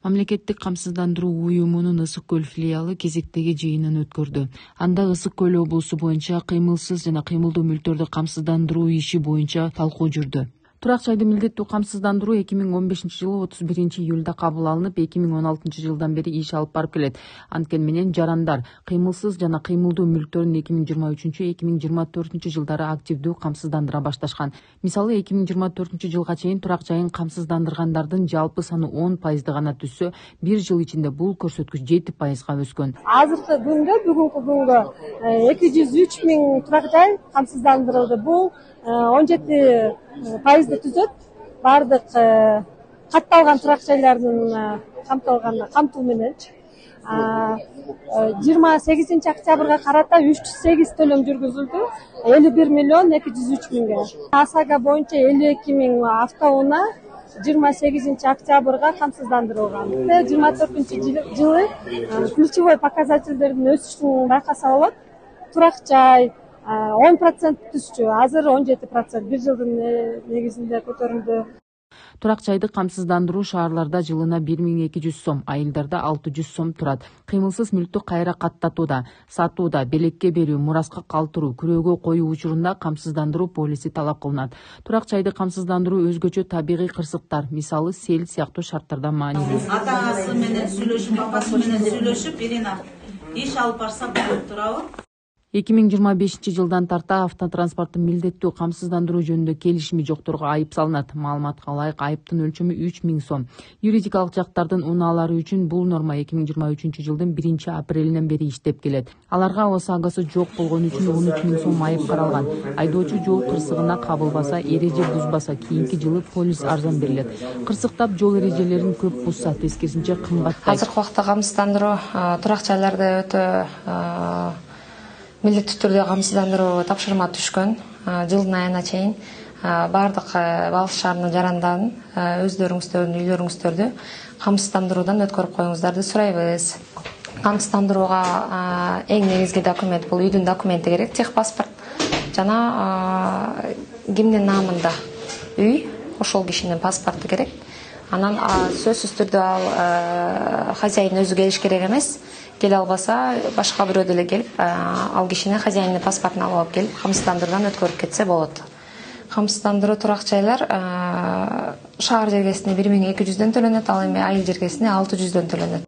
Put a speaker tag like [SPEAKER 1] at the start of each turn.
[SPEAKER 1] Мамлекеттик камсыздандыруу уюмунун Ысык көл филиалы кезектеги жыйынын өткөрдү. Анда Ысык көл облусу боюнча кыймылсыз жана кыймылдуу мүлктөрдү камсыздандыруу иши боюнча талкуу жүрдү. Турак жайды милдеттүү камсыздандыруу 2015 жылы 31 июлда кабыл алынып, 2016 жылдан бери иш алып барып келет. Анткени менен жарандар кыймылсыз жана кыймылдуу мүлктөрүн 2023-2024 жылдары активдүү камсыздандыра башташкан. Мисалы 2024 жылга чейин турак жайын камсыздандыргандардын жалпы саны 10% гана түшсө, бир жыл ичинде бул көрсөткүч 7%га өскөн.
[SPEAKER 2] Азыркы күндө, бүгүнкү күндө 203 000 турак жай камсыздандырылды. Бул 17% түзөт. Бардык катталган турак жайлардын камтуу менен 28 октябрга карата 308 төлөм жүргүзүлдү. 51 миллион 203 миңге. АСАГа боюнча 52 000 автоунаа 28 октябрга камсыздандырылган. 24 жылы ключевой показательдердин өсүшүн байкаса болот. Турак жай 10% түшчү, азыр 17%, бир жылдын негизинде көтөрүлдү.
[SPEAKER 1] Турак жайды камсыздандыруу шаарларда жылына 1200 сом, айылдарда 600 сом турат. Кыймылсыз мүлктү кайра каттатууда, сатууда, белекке берүү, мураска калтыруу, күрөөгө коюу учурунда камсыздандыруу полиси талап кылынат. Турак жайды камсыздандыруу өзгөчө табигый кырсыктар, мисалы сел сыяктуу шарттарда маанилүү.
[SPEAKER 3] Ата-анасы менен сүйлөшүп, апасы менен сүйлөшүп, ирина иш алып барса болот турабы?
[SPEAKER 1] 2025 жылдан тарта автотранспорттун милдеттүү камсыздандыруу жөнүндө келишими жокторго айып салынат. Маалыматка ылайык айыптын өлчөмү 3000 сом. Юридикалык жактардын унаалары үчүн бул норма 2023 жылдын 1 апрелинен бери иштеп келет. Аларга ОСАГасы жок болгон үчүн 13 000 сом айып каралган. Айдоочу жол кырсыгына кабылбаса, эреже бузбаса, кийинки жылы полис арзан берилет. Кырсыктап жол эрежелерин көп бузса, тескерисинче кымбаттайт.
[SPEAKER 4] Азыркы убакта камсыздандыруу турак жайларда өтө милдеттүү түрдө камсыздандыруу тапшырма түшкөн. Жылдын айына чейин бардык Балык шаарынын жарандарын өздөрүңүздөрдүн үйлөрүңүздөрдү камсыздандыруудан өткөрүп коюңуздарды сурайбыз. Камсыздандырууга эң негизги документ бул үйдүн документи керек, техпаспорт жана кимдин наамында үй, ошол кишинин паспорту керек. Анан сөзсүз түрдө ал хозяин өзү келиш керек эмес. Келе албаса, башка бирөө деле келип, ал кишини хозяиндин паспортун алып келип, камсыздандыруудан өткөрүп кетсе болот. Камсыздандыруу турак жайлар шаар жергесине 1200дөн төлөнөт, ал эми айыл жергесине 600дөн төлөнөт.